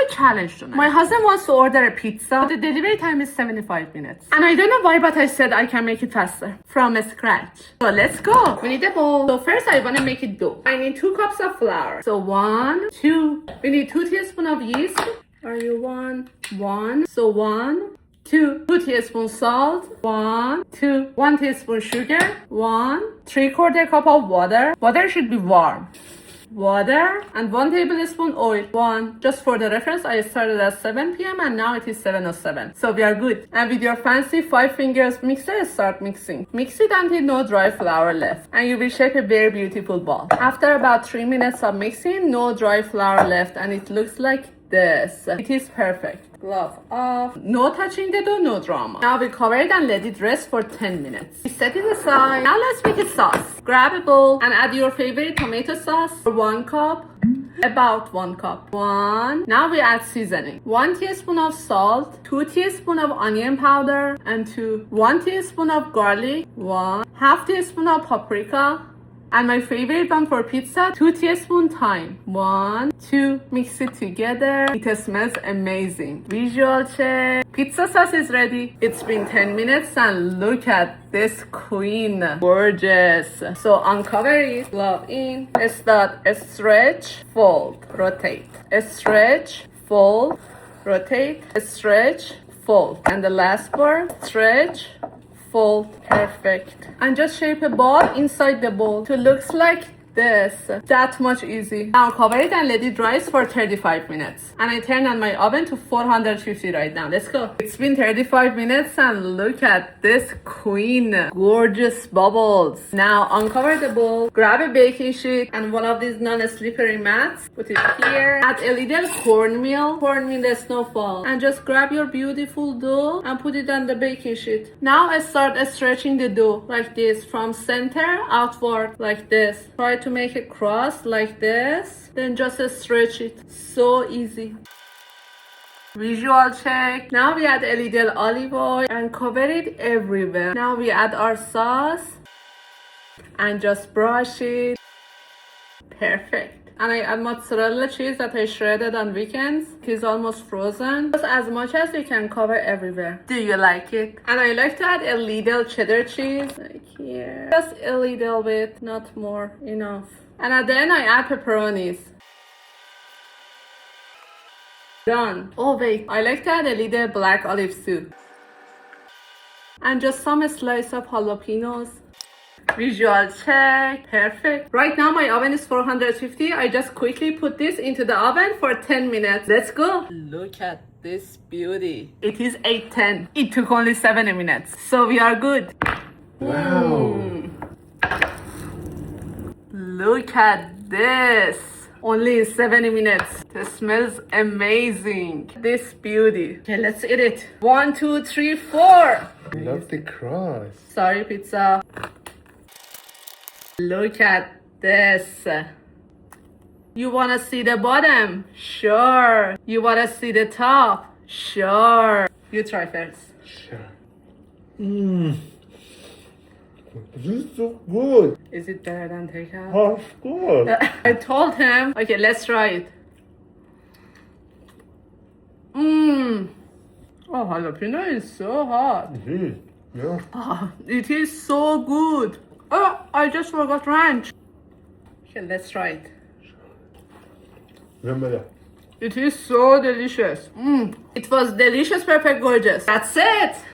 a challenge tonight. My husband wants to order a pizza. The delivery time is 75 minutes. And I don't know why, but I said I can make it faster from scratch. So let's go. We need a bowl. So first I want to make it dough. I need 2 cups of flour. So 1, 2. We need 2 teaspoons of yeast. Are you 1? 1. So 1, 2. 2 teaspoons salt. 1, 2. 1 teaspoon sugar. 1. 3/4 cup of water. Water should be warm. Water and 1 tablespoon oil. 1. Just for the reference, I started at 7 p.m. and now it is 7:07. So we are good. And with your fancy 5 fingers mixer, start mixing. Mix it until no dry flour left. And you will shape a very beautiful ball. After about 3 minutes of mixing, no dry flour left and it looks like this. It is perfect. Glove off. No touching the dough, no drama. Now we cover it and let it rest for 10 minutes. We set it aside. Now let's make a sauce. Grab a bowl and add your favorite tomato sauce. 1 cup. About 1 cup. 1. Now we add seasoning. 1 teaspoon of salt. 2 teaspoons of onion powder. And 2. 1 teaspoon of garlic. 1. Half teaspoon of paprika. And my favorite one for pizza, 2 teaspoon thyme. 1, 2. Mix it together. It smells amazing. Visual check. Pizza sauce is ready. It's been 10 minutes and look at this queen. Gorgeous. So uncover it. Glove in. Start. Stretch. Fold. Rotate. Stretch. Fold. Rotate. Stretch. Fold. And the last part. Stretch. Fold. Perfect. And just shape a ball inside the bowl to looks like this. That much easy. Now cover it and let it rise for 35 minutes. And I turn on my oven to 450 right now. Let's go. It's been 35 minutes and look at this queen. Gorgeous bubbles. Now uncover the bowl. Grab a baking sheet and one of these non-slippery mats. Put it here. Add a little cornmeal. Cornmeal snowfall. And just grab your beautiful dough and put it on the baking sheet. Now I start stretching the dough like this from center outward like this. Try to make a crust like this, then just stretch it. So easy. Visual check. Now we add a little olive oil and cover it everywhere. Now we add our sauce and just brush it. Perfect. And I add mozzarella cheese that I shredded on weekends. It is almost frozen. Just as much as you can cover everywhere. Do you like it? And I like to add a little cheddar cheese. Like here. Just a little bit, not more. Enough. And then I add pepperonis. Done. Oh wait, I like to add a little black olive soup. And just some slice of jalapenos. Visual check. Perfect. Right now my oven is 450. I just quickly put this into the oven for 10 minutes. Let's go. Look at this beauty. It is 8:10. It took only 7 minutes. So we are good. Wow. Look at this. Only 70 minutes. It smells amazing. This beauty. Okay, let's eat it. 1, 2, 3, 4. I love the crust. Sorry, pizza. Look at this. You wanna see the bottom? Sure. You wanna see the top? Sure. You try first. Sure. This is so good. Is it better than takeout? Of course. I told him. Okay, let's try it. Oh, jalapeno is so hot. Yeah. Oh, it is so good. Oh, I just forgot ranch. Okay, let's try it. Remember that. It is so delicious. It was delicious, perfect, gorgeous. That's it.